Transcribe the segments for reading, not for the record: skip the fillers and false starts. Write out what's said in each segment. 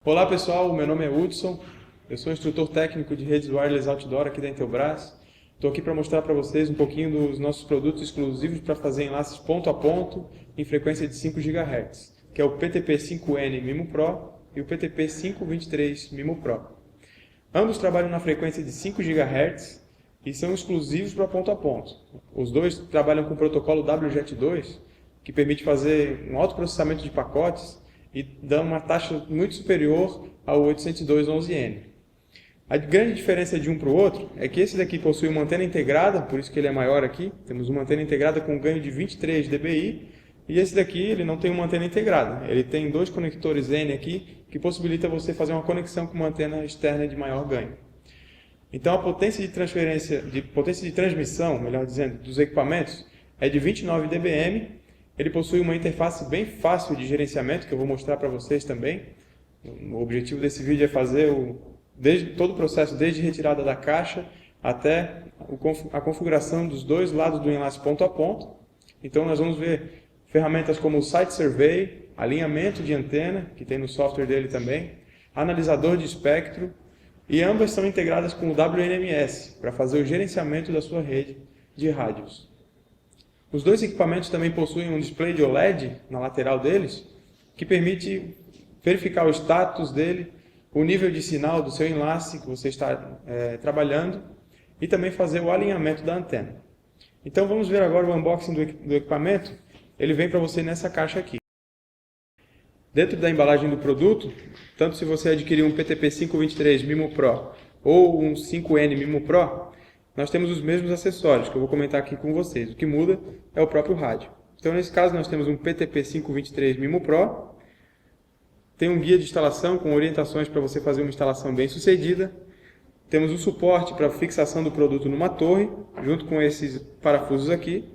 Olá pessoal, meu nome é Hudson, eu sou instrutor técnico de redes wireless outdoor aqui da Intelbras. Estou aqui para mostrar para vocês um pouquinho dos nossos produtos exclusivos para fazer enlaces ponto a ponto em frequência de 5 GHz, que é o PTP5N MIMO Pro e o PTP523 MIMO Pro. Ambos trabalham na frequência de 5 GHz e são exclusivos para ponto a ponto. Os dois trabalham com o protocolo WJET2, que permite fazer um alto processamento de pacotes e dá uma taxa muito superior ao 802.11n. A grande diferença de um para o outro é que esse daqui possui uma antena integrada, por isso que ele é maior aqui. Temos uma antena integrada com ganho de 23 dBi, e esse daqui ele não tem uma antena integrada. Ele tem dois conectores N aqui, que possibilita você fazer uma conexão com uma antena externa de maior ganho. Então a potência de transmissão, melhor dizendo, dos equipamentos é de 29 dBm. Ele possui uma interface bem fácil de gerenciamento, que eu vou mostrar para vocês também. O objetivo desse vídeo é fazer todo o processo, desde retirada da caixa até a configuração dos dois lados do enlace ponto a ponto. Então nós vamos ver ferramentas como o Site Survey, alinhamento de antena, que tem no software dele também, analisador de espectro, e ambas são integradas com o WNMS, para fazer o gerenciamento da sua rede de rádios. Os dois equipamentos também possuem um display de OLED na lateral deles, que permite verificar o status dele, o nível de sinal do seu enlace que você está trabalhando e também fazer o alinhamento da antena. Então vamos ver agora o unboxing do equipamento. Ele vem para você nessa caixa aqui. Dentro da embalagem do produto, tanto se você adquirir um PTP523 MIMO Pro ou um 5N MIMO Pro, nós temos os mesmos acessórios, que eu vou comentar aqui com vocês. O que muda é o próprio rádio. Então, nesse caso, nós temos um PTP523 MIMO Pro. Tem um guia de instalação com orientações para você fazer uma instalação bem sucedida. Temos o suporte para fixação do produto numa torre, junto com esses parafusos aqui.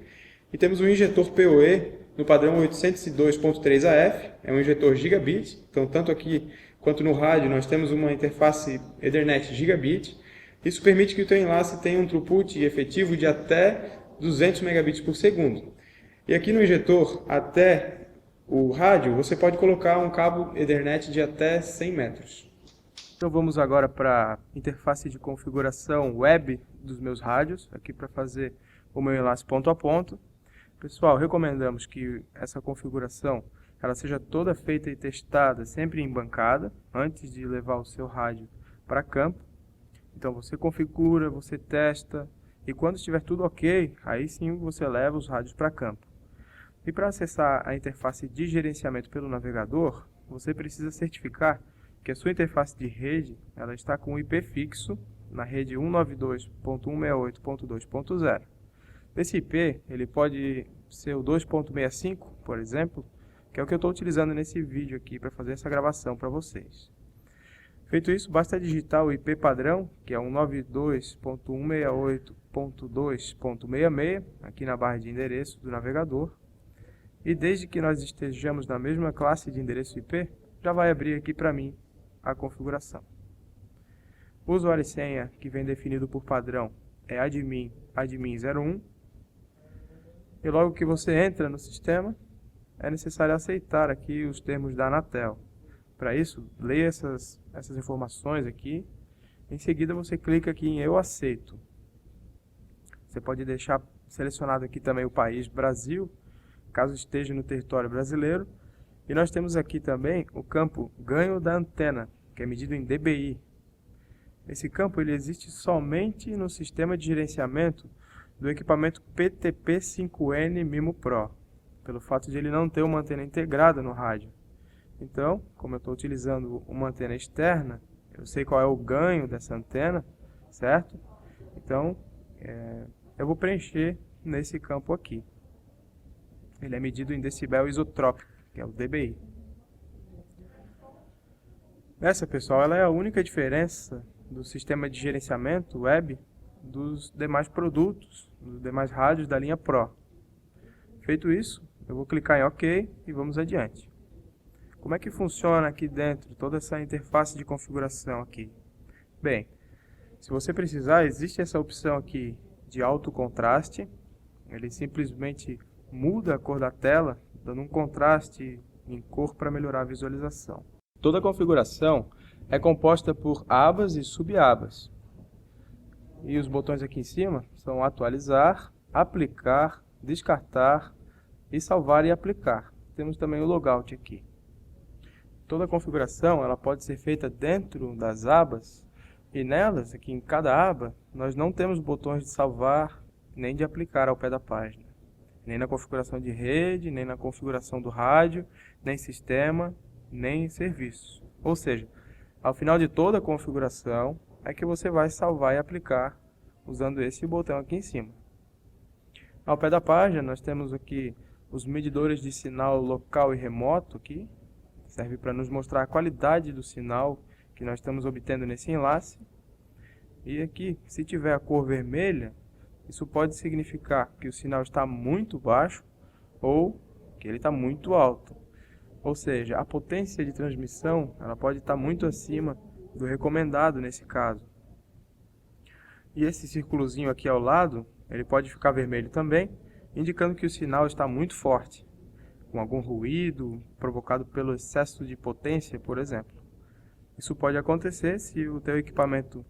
E temos um injetor PoE no padrão 802.3 AF. É um injetor gigabit. Então, tanto aqui quanto no rádio, nós temos uma interface Ethernet gigabit. Isso permite que o teu enlace tenha um throughput efetivo de até 200 megabits por segundo. E aqui no injetor, até o rádio, você pode colocar um cabo Ethernet de até 100 metros. Então vamos agora para a interface de configuração web dos meus rádios, aqui para fazer o meu enlace ponto a ponto. Pessoal, recomendamos que essa configuração ela seja toda feita e testada sempre em bancada, antes de levar o seu rádio para campo. Então você configura, você testa, e quando estiver tudo ok, aí sim você leva os rádios para campo. E para acessar a interface de gerenciamento pelo navegador, você precisa certificar que a sua interface de rede ela está com o IP fixo na rede 192.168.2.0. Esse IP ele pode ser o 2.65, por exemplo, que é o que eu estou utilizando nesse vídeo aqui para fazer essa gravação para vocês. Feito isso, basta digitar o IP padrão, que é 192.168.2.66, aqui na barra de endereço do navegador. E desde que nós estejamos na mesma classe de endereço IP, já vai abrir aqui para mim a configuração. O usuário e senha que vem definido por padrão é admin01. E logo que você entra no sistema, é necessário aceitar aqui os termos da Anatel. Para isso, leia essas informações aqui. Em seguida, você clica aqui em Eu aceito. Você pode deixar selecionado aqui também o país Brasil, caso esteja no território brasileiro. E nós temos aqui também o campo ganho da antena, que é medido em dBi. Esse campo ele existe somente no sistema de gerenciamento do equipamento PTP5N MIMO Pro, pelo fato de ele não ter uma antena integrada no rádio. Então, como eu estou utilizando uma antena externa, eu sei qual é o ganho dessa antena, certo? Então, eu vou preencher nesse campo aqui. Ele é medido em decibel isotrópico, que é o dBi. Essa, pessoal, ela é a única diferença do sistema de gerenciamento web dos demais produtos, dos demais rádios da linha Pro. Feito isso, eu vou clicar em OK e vamos adiante. Como é que funciona aqui dentro, toda essa interface de configuração aqui? Bem, se você precisar, existe essa opção aqui de alto contraste. Ele simplesmente muda a cor da tela, dando um contraste em cor para melhorar a visualização. Toda configuração é composta por abas e subabas. E os botões aqui em cima são atualizar, aplicar, descartar e salvar e aplicar. Temos também o logout aqui. Toda configuração ela pode ser feita dentro das abas e nelas, aqui em cada aba, nós não temos botões de salvar nem de aplicar ao pé da página. Nem na configuração de rede, nem na configuração do rádio, nem sistema, nem serviços. Ou seja, ao final de toda a configuração é que você vai salvar e aplicar usando esse botão aqui em cima. Ao pé da página nós temos aqui os medidores de sinal local e remoto aqui. Serve para nos mostrar a qualidade do sinal que nós estamos obtendo nesse enlace. E aqui, se tiver a cor vermelha, isso pode significar que o sinal está muito baixo ou que ele está muito alto. Ou seja, a potência de transmissão ela pode estar muito acima do recomendado nesse caso. E esse círculozinho aqui ao lado, ele pode ficar vermelho também, indicando que o sinal está muito forte, com algum ruído provocado pelo excesso de potência, por exemplo. Isso pode acontecer se o teu equipamento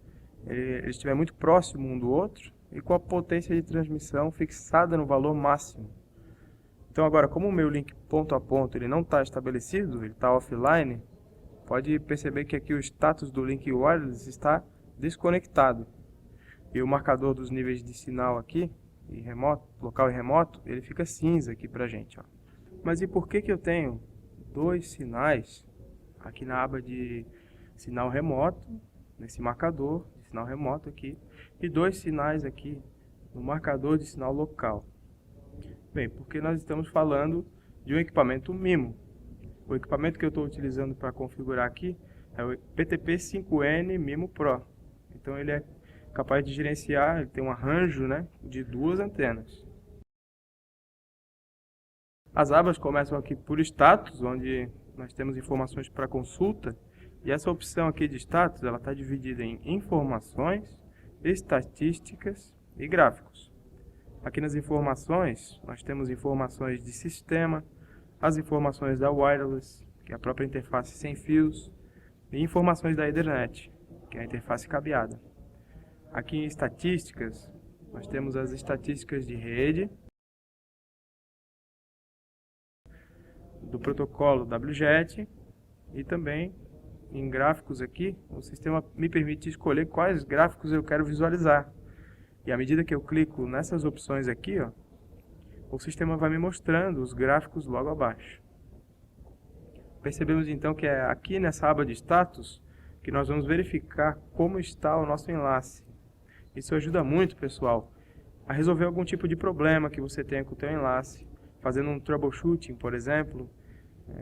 ele estiver muito próximo um do outro e com a potência de transmissão fixada no valor máximo. Então agora, como o meu link ponto a ponto ele não está estabelecido, ele está offline, pode perceber que aqui o status do link wireless está desconectado. E o marcador dos níveis de sinal aqui, e remoto, local e remoto, ele fica cinza aqui pra gente, ó. Mas e por que eu tenho dois sinais aqui na aba de sinal remoto, nesse marcador de sinal remoto aqui, e dois sinais aqui no marcador de sinal local? Bem, porque nós estamos falando de um equipamento MIMO. O equipamento que eu estou utilizando para configurar aqui é o PTP5N MIMO Pro. Então ele é capaz de gerenciar, ele tem um arranjo, né, de duas antenas. As abas começam aqui por status, onde nós temos informações para consulta, e essa opção aqui de status ela está dividida em informações, estatísticas e gráficos. Aqui nas informações, nós temos informações de sistema, as informações da wireless, que é a própria interface sem fios, e informações da Ethernet, que é a interface cabeada. Aqui em estatísticas, nós temos as estatísticas de rede, do protocolo WGET, e também em gráficos aqui, o sistema me permite escolher quais gráficos eu quero visualizar. E à medida que eu clico nessas opções aqui, ó, o sistema vai me mostrando os gráficos logo abaixo. Percebemos então que é aqui nessa aba de status que nós vamos verificar como está o nosso enlace. Isso ajuda muito, pessoal, a resolver algum tipo de problema que você tenha com o teu enlace, fazendo um troubleshooting, por exemplo,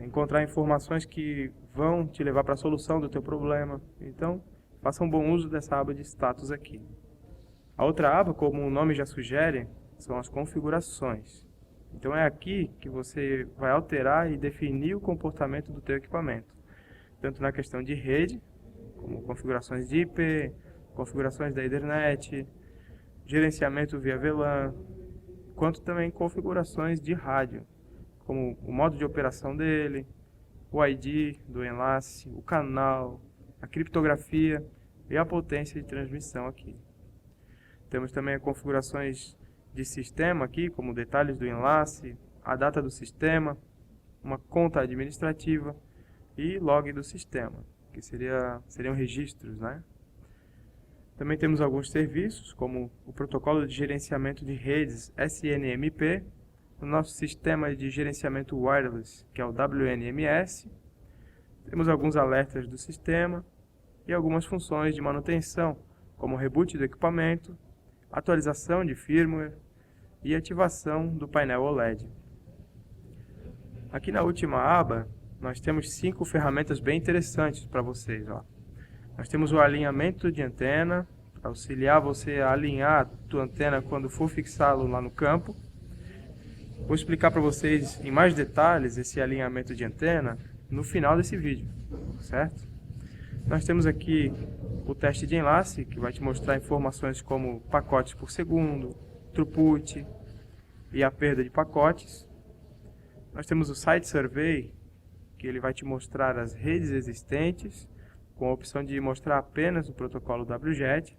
encontrar informações que vão te levar para a solução do teu problema. Então, faça um bom uso dessa aba de status aqui. A outra aba, como o nome já sugere, são as configurações. Então é aqui que você vai alterar e definir o comportamento do teu equipamento, tanto na questão de rede, como configurações de IP, configurações da Ethernet, gerenciamento via VLAN, quanto também configurações de rádio, como o modo de operação dele, o ID do enlace, o canal, a criptografia e a potência de transmissão aqui. Temos também as configurações de sistema aqui, como detalhes do enlace, a data do sistema, uma conta administrativa e log do sistema, que seriam registros, né? Também temos alguns serviços, como o protocolo de gerenciamento de redes SNMP, o nosso sistema de gerenciamento wireless, que é o WNMS. Temos alguns alertas do sistema e algumas funções de manutenção, como reboot do equipamento, atualização de firmware e ativação do painel OLED. Aqui na última aba, nós temos 5 ferramentas bem interessantes para vocês, ó. Nós temos o alinhamento de antena, para auxiliar você a alinhar a tua antena quando for fixá-lo lá no campo. Vou explicar para vocês em mais detalhes esse alinhamento de antena no final desse vídeo, certo? Nós temos aqui o teste de enlace, que vai te mostrar informações como pacotes por segundo, throughput e a perda de pacotes. Nós temos o Site Survey, que ele vai te mostrar as redes existentes, com a opção de mostrar apenas o protocolo WGET.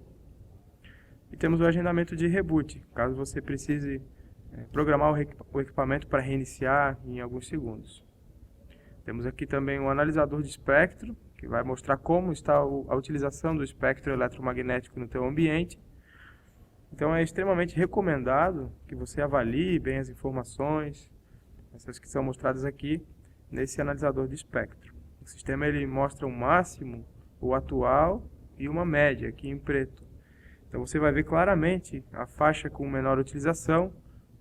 E temos o agendamento de reboot, caso você precise programar o equipamento para reiniciar em alguns segundos. Temos aqui também um analisador de espectro, que vai mostrar como está a utilização do espectro eletromagnético no teu ambiente. Então é extremamente recomendado que você avalie bem as informações, essas que são mostradas aqui nesse analisador de espectro. O sistema ele mostra o máximo, o atual e uma média aqui em preto. Então você vai ver claramente a faixa com menor utilização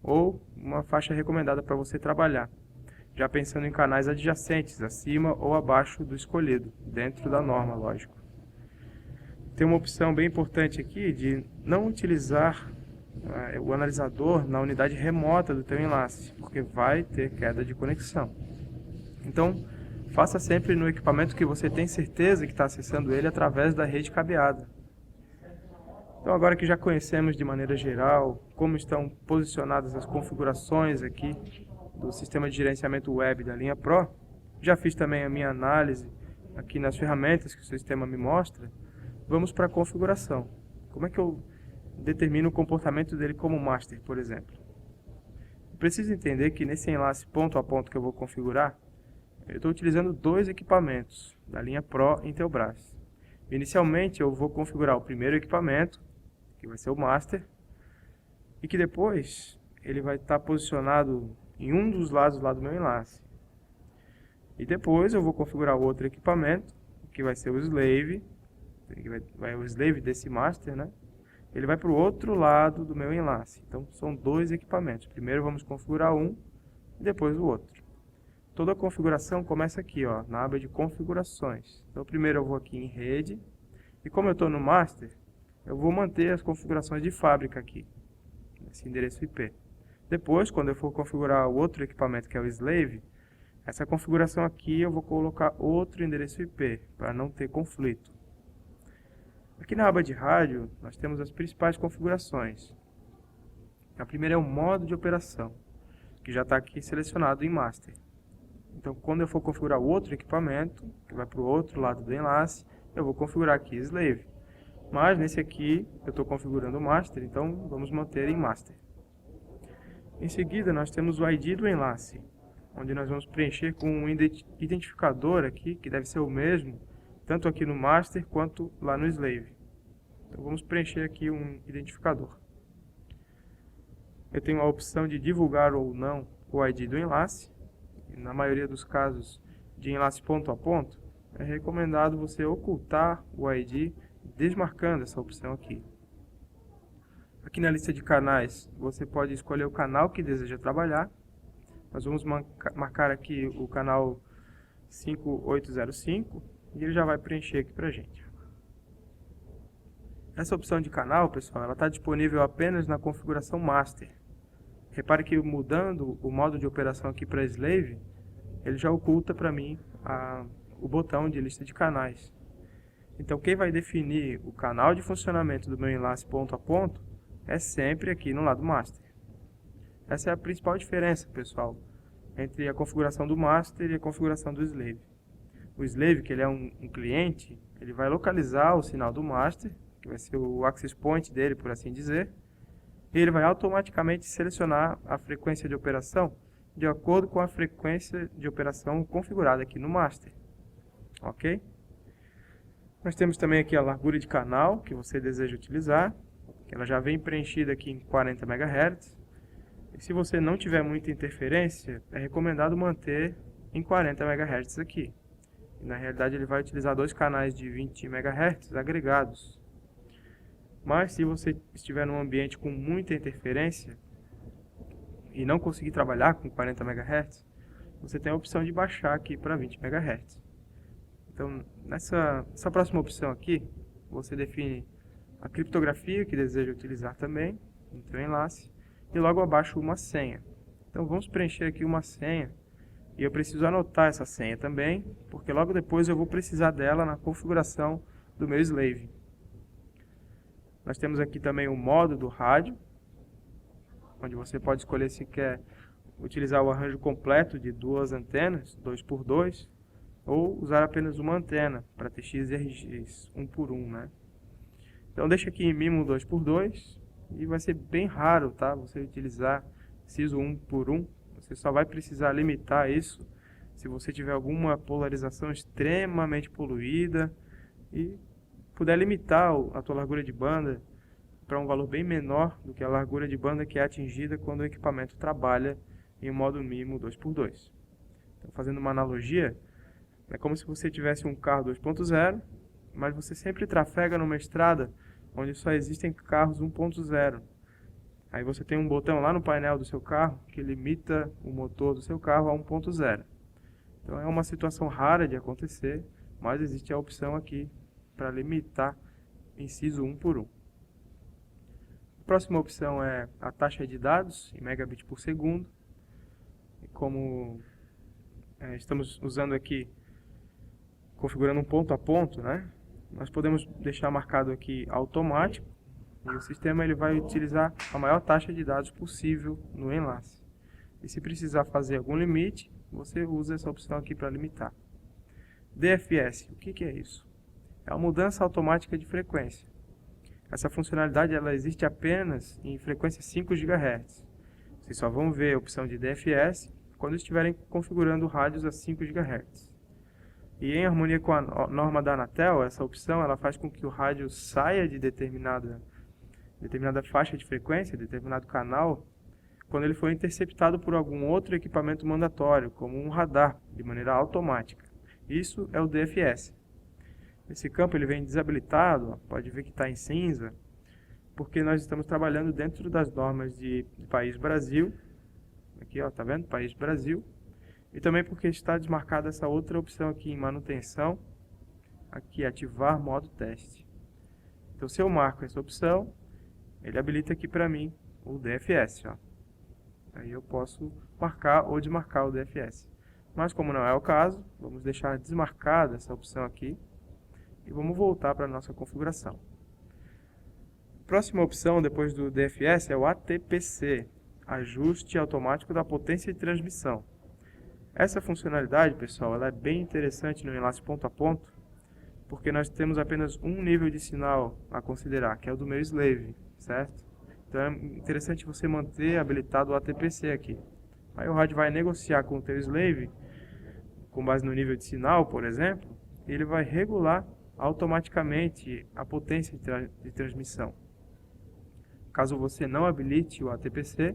ou uma faixa recomendada para você trabalhar, já pensando em canais adjacentes, acima ou abaixo do escolhido, dentro da norma, lógico. Tem uma opção bem importante aqui de não utilizar o analisador na unidade remota do teu enlace, porque vai ter queda de conexão. Então, faça sempre no equipamento que você tem certeza que está acessando ele através da rede cabeada. Então, agora que já conhecemos de maneira geral como estão posicionadas as configurações aqui do sistema de gerenciamento web da linha Pro, já fiz também a minha análise aqui nas ferramentas que o sistema me mostra. Vamos para a configuração. Como é que eu determino o comportamento dele como master, por exemplo? Eu preciso entender que nesse enlace ponto a ponto que eu vou configurar, eu estou utilizando dois equipamentos da linha Pro Intelbras. Inicialmente eu vou configurar o primeiro equipamento, que vai ser o master, e que depois ele vai estar posicionado em um dos lados lá do meu enlace. E depois eu vou configurar o outro equipamento, que vai ser o slave, vai o slave desse master, né? Ele vai para o outro lado do meu enlace. Então são dois equipamentos. Primeiro vamos configurar um e depois o outro. Toda a configuração começa aqui, ó, na aba de configurações. Então primeiro eu vou aqui em rede, e como eu estou no master, eu vou manter as configurações de fábrica aqui, nesse endereço IP. Depois, quando eu for configurar o outro equipamento, que é o slave, essa configuração aqui eu vou colocar outro endereço IP, para não ter conflito. Aqui na aba de rádio, nós temos as principais configurações. A primeira é o modo de operação, que já está aqui selecionado em master. Então, quando eu for configurar o outro equipamento, que vai para o outro lado do enlace, eu vou configurar aqui slave. Mas nesse aqui, eu estou configurando o master, então vamos manter em master. Em seguida, nós temos o ID do enlace, onde nós vamos preencher com um identificador aqui, que deve ser o mesmo, tanto aqui no master quanto lá no slave. Então vamos preencher aqui um identificador. Eu tenho a opção de divulgar ou não o ID do enlace. Na maioria dos casos de enlace ponto a ponto, é recomendado você ocultar o ID desmarcando essa opção aqui. Aqui na lista de canais, você pode escolher o canal que deseja trabalhar. Nós vamos marcar aqui o canal 5805 e ele já vai preencher aqui pra gente. Essa opção de canal, pessoal, ela está disponível apenas na configuração master. Repare que mudando o modo de operação aqui para slave, ele já oculta para mim o botão de lista de canais. Então quem vai definir o canal de funcionamento do meu enlace ponto a ponto é sempre aqui no lado master. Essa é a principal diferença, pessoal, entre a configuração do master e a configuração do slave. O slave, que ele é um cliente, ele vai localizar o sinal do master, que vai ser o access point dele, por assim dizer, e ele vai automaticamente selecionar a frequência de operação de acordo com a frequência de operação configurada aqui no master. Ok? Nós temos também aqui a largura de canal que você deseja utilizar, que ela já vem preenchida aqui em 40 MHz. E se você não tiver muita interferência, é recomendado manter em 40 MHz aqui. E na realidade ele vai utilizar dois canais de 20 MHz agregados. Mas se você estiver num ambiente com muita interferência e não conseguir trabalhar com 40 MHz, você tem a opção de baixar aqui para 20 MHz. Então, nessa próxima opção aqui, você define a criptografia que deseja utilizar também no seu enlace e logo abaixo uma senha. Então, vamos preencher aqui uma senha e eu preciso anotar essa senha também, porque logo depois eu vou precisar dela na configuração do meu slave. Nós temos aqui também o modo do rádio, onde você pode escolher se quer utilizar o arranjo completo de duas antenas, 2x2, ou usar apenas uma antena para TX e RX 1 por 1, né? Então deixa aqui em MIMO 2x2 e vai ser bem raro, tá? Você utilizar SISO 1 por 1, você só vai precisar limitar isso se você tiver alguma polarização extremamente poluída e puder limitar a tua largura de banda para um valor bem menor do que a largura de banda que é atingida quando o equipamento trabalha em modo MIMO 2x2. Então, fazendo uma analogia, é como se você tivesse um carro 2.0, mas você sempre trafega numa estrada onde só existem carros 1.0. Aí você tem um botão lá no painel do seu carro que limita o motor do seu carro a 1.0. Então é uma situação rara de acontecer, mas existe a opção aqui para limitar em SISO 1 por 1. A próxima opção é a taxa de dados em megabit por segundo. E como estamos usando aqui, configurando um ponto a ponto, né? Nós podemos deixar marcado aqui automático e o sistema ele vai utilizar a maior taxa de dados possível no enlace. E se precisar fazer algum limite, você usa essa opção aqui para limitar. DFS, o que é isso? É a mudança automática de frequência. Essa funcionalidade ela existe apenas em frequência 5 GHz. Vocês só vão ver a opção de DFS quando estiverem configurando rádios a 5 GHz. E em harmonia com a norma da Anatel, essa opção ela faz com que o rádio saia de determinada faixa de frequência, determinado canal, quando ele for interceptado por algum outro equipamento mandatório, como um radar, de maneira automática. Isso é o DFS. Esse campo ele vem desabilitado, ó, pode ver que está em cinza, porque nós estamos trabalhando dentro das normas de País Brasil. Aqui, ó, tá vendo? País Brasil. E também porque está desmarcada essa outra opção aqui em manutenção, aqui ativar modo teste. Então se eu marco essa opção, ele habilita aqui para mim o DFS, ó. Aí eu posso marcar ou desmarcar o DFS. Mas como não é o caso, vamos deixar desmarcada essa opção aqui e vamos voltar para a nossa configuração. A próxima opção depois do DFS é o ATPC, ajuste automático da potência de transmissão. Essa funcionalidade, pessoal, ela é bem interessante no enlace ponto a ponto, porque nós temos apenas um nível de sinal a considerar, que é o do meu slave, certo? Então é interessante você manter habilitado o ATPC aqui. Aí o rádio vai negociar com o teu slave, com base no nível de sinal, por exemplo, e ele vai regular automaticamente a potência de transmissão. Caso você não habilite o ATPC,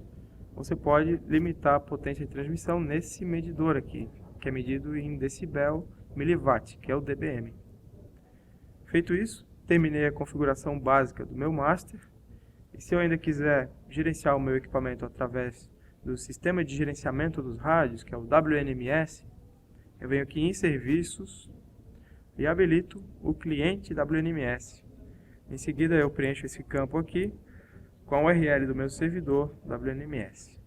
você pode limitar a potência de transmissão nesse medidor aqui, que é medido em decibel miliwatt, que é o dBm. Feito isso, terminei a configuração básica do meu master. E se eu ainda quiser gerenciar o meu equipamento através do sistema de gerenciamento dos rádios, que é o WNMS, eu venho aqui em serviços e habilito o cliente WNMS. Em seguida eu preencho esse campo aqui com a URL do meu servidor WNMS.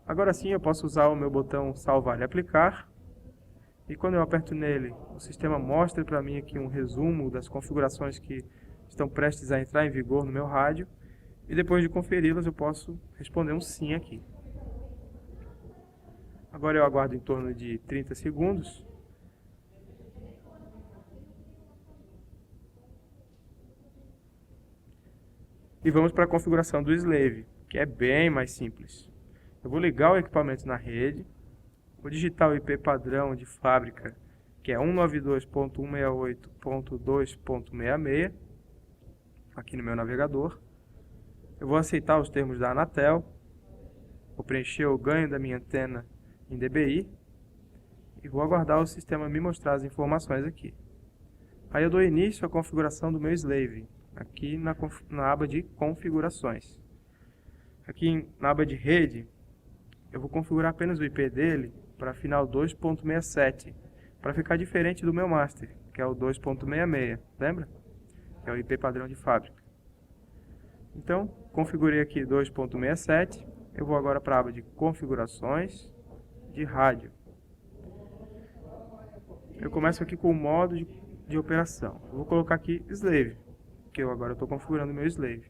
Agora sim eu posso usar o meu botão salvar e aplicar. E quando eu aperto nele, o sistema mostra para mim aqui um resumo das configurações que estão prestes a entrar em vigor no meu rádio. E depois de conferi-las eu posso responder um sim aqui. Agora eu aguardo em torno de 30 segundos. E vamos para a configuração do slave, que é bem mais simples. Eu vou ligar o equipamento na rede, vou digitar o IP padrão de fábrica, que é 192.168.2.66, aqui no meu navegador. Eu vou aceitar os termos da Anatel, vou preencher o ganho da minha antena em dBi e vou aguardar o sistema me mostrar as informações aqui. Aí eu dou início à configuração do meu slave, aqui na aba de configurações. Aqui na aba de rede, eu vou configurar apenas o IP dele para final 2.67, para ficar diferente do meu master, que é o 2.66, lembra? Que é o IP padrão de fábrica. Então, configurei aqui 2.67, eu vou agora para a aba de configurações de rádio. Eu começo aqui com o modo de operação. Eu vou colocar aqui slave, que eu agora estou configurando o meu slave.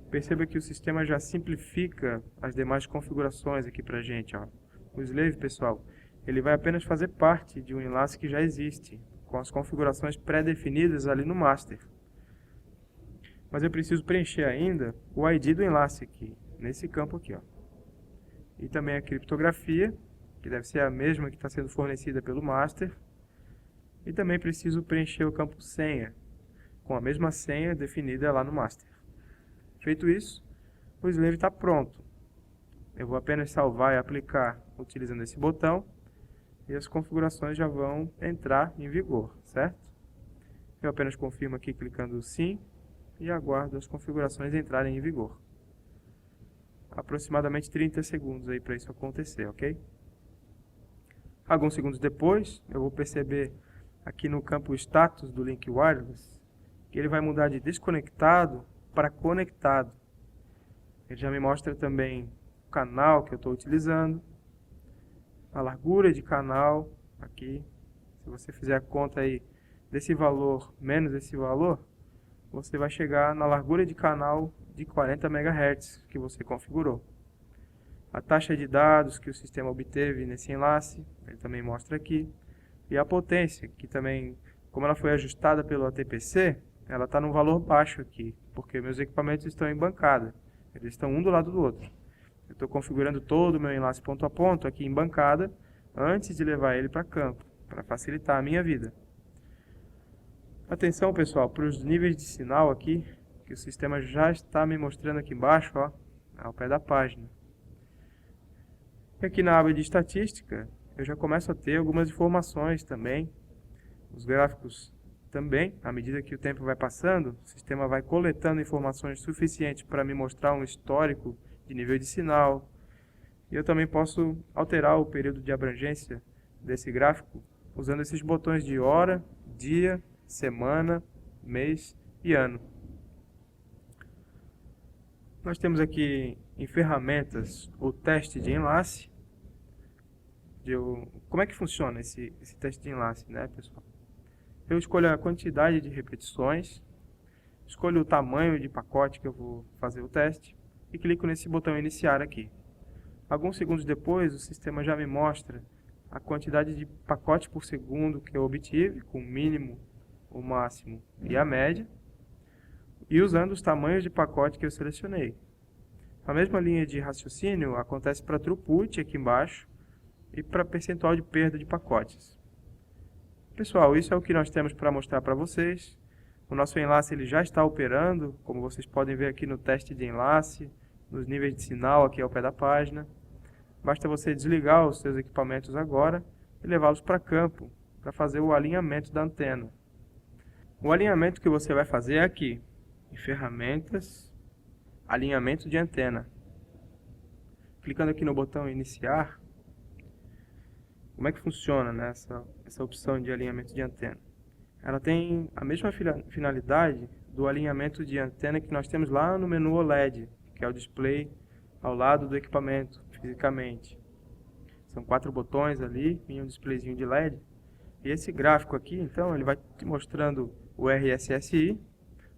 Perceba que o sistema já simplifica as demais configurações aqui para a gente. Ó. O slave, pessoal, ele vai apenas fazer parte de um enlace que já existe, com as configurações pré-definidas ali no master. Mas eu preciso preencher ainda o ID do enlace aqui, nesse campo aqui, ó. E também a criptografia, que deve ser a mesma que está sendo fornecida pelo master. E também preciso preencher o campo senha, com a mesma senha definida lá no master. Feito isso, o slave está pronto. Eu vou apenas salvar e aplicar utilizando esse botão, e as configurações já vão entrar em vigor, certo? Eu apenas confirmo aqui clicando sim, e aguardo as configurações entrarem em vigor. Aproximadamente 30 segundos aí para isso acontecer, ok? Alguns segundos depois, eu vou perceber aqui no campo status do link wireless que ele vai mudar de desconectado para conectado. Ele já me mostra também o canal que eu estou utilizando, a largura de canal aqui. Se você fizer a conta aí desse valor menos esse valor, você vai chegar na largura de canal de 40 MHz que você configurou. A taxa de dados que o sistema obteve nesse enlace, ele também mostra aqui. E a potência, que também, como ela foi ajustada pelo ATPC, ela está num valor baixo aqui, porque meus equipamentos estão em bancada. Eles estão um do lado do outro. Eu estou configurando todo o meu enlace ponto a ponto aqui em bancada, antes de levar ele para campo, para facilitar a minha vida. Atenção, pessoal, para os níveis de sinal aqui, que o sistema já está me mostrando aqui embaixo, ó, ao pé da página. E aqui na aba de estatística, eu já começo a ter algumas informações também. Os gráficos também, à medida que o tempo vai passando, o sistema vai coletando informações suficientes para me mostrar um histórico de nível de sinal. E eu também posso alterar o período de abrangência desse gráfico usando esses botões de hora, dia, semana, mês e ano. Nós temos aqui em ferramentas o teste de enlace. Como é que funciona esse teste de enlace, né, pessoal? Eu escolho a quantidade de repetições, escolho o tamanho de pacote que eu vou fazer o teste e clico nesse botão iniciar aqui. Alguns segundos depois, o sistema já me mostra a quantidade de pacotes por segundo que eu obtive, com o mínimo, o máximo e a média, e usando os tamanhos de pacote que eu selecionei. A mesma linha de raciocínio acontece para throughput aqui embaixo e para percentual de perda de pacotes. Pessoal, isso é o que nós temos para mostrar para vocês. O nosso enlace ele já está operando, como vocês podem ver aqui no teste de enlace, nos níveis de sinal aqui ao pé da página. Basta você desligar os seus equipamentos agora e levá-los para campo, para fazer o alinhamento da antena. O alinhamento que você vai fazer é aqui, em ferramentas, alinhamento de antena. Clicando aqui no botão iniciar, como é que funciona, né, essa opção de alinhamento de antena? Ela tem a mesma finalidade do alinhamento de antena que nós temos lá no menu OLED, que é o display ao lado do equipamento, fisicamente. São 4 botões ali e um displayzinho de LED. E esse gráfico aqui, então, ele vai te mostrando o RSSI.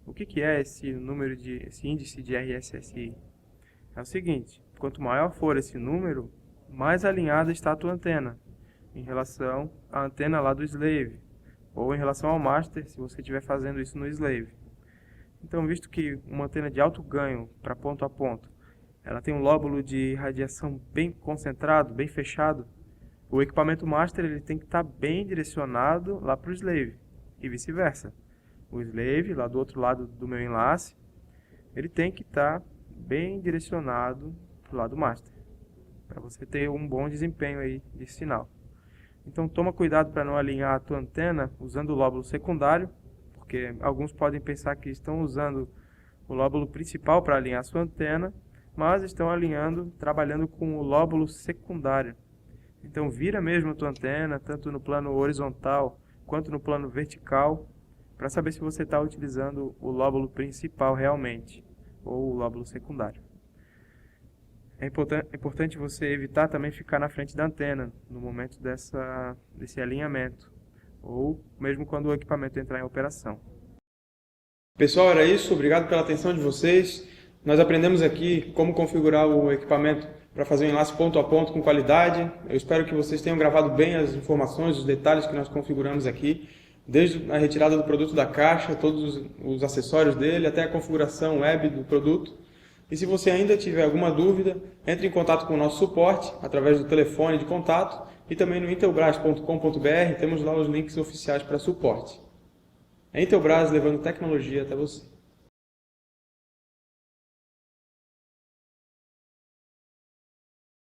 O que é esse índice de RSSI? É o seguinte, quanto maior for esse número, mais alinhada está a tua antena em relação à antena lá do slave, ou em relação ao master, se você estiver fazendo isso no slave. Então, visto que uma antena de alto ganho para ponto a ponto, ela tem um lóbulo de radiação bem concentrado, bem fechado, o equipamento master ele tem que estar bem direcionado lá para o slave, e vice-versa. O slave, lá do outro lado do meu enlace, ele tem que estar bem direcionado para o lado master, para você ter um bom desempenho aí de sinal. Então toma cuidado para não alinhar a tua antena usando o lóbulo secundário, porque alguns podem pensar que estão usando o lóbulo principal para alinhar a sua antena, mas estão trabalhando com o lóbulo secundário. Então vira mesmo a tua antena, tanto no plano horizontal quanto no plano vertical, para saber se você está utilizando o lóbulo principal realmente, ou o lóbulo secundário. É importante você evitar também ficar na frente da antena no momento desse alinhamento, ou mesmo quando o equipamento entrar em operação. Pessoal, era isso. Obrigado pela atenção de vocês. Nós aprendemos aqui como configurar o equipamento para fazer um enlace ponto a ponto com qualidade. Eu espero que vocês tenham gravado bem as informações, os detalhes que nós configuramos aqui, desde a retirada do produto da caixa, todos os acessórios dele, até a configuração web do produto. E se você ainda tiver alguma dúvida, entre em contato com o nosso suporte, através do telefone de contato, e também no intelbras.com.br temos lá os links oficiais para suporte. É Intelbras levando tecnologia até você.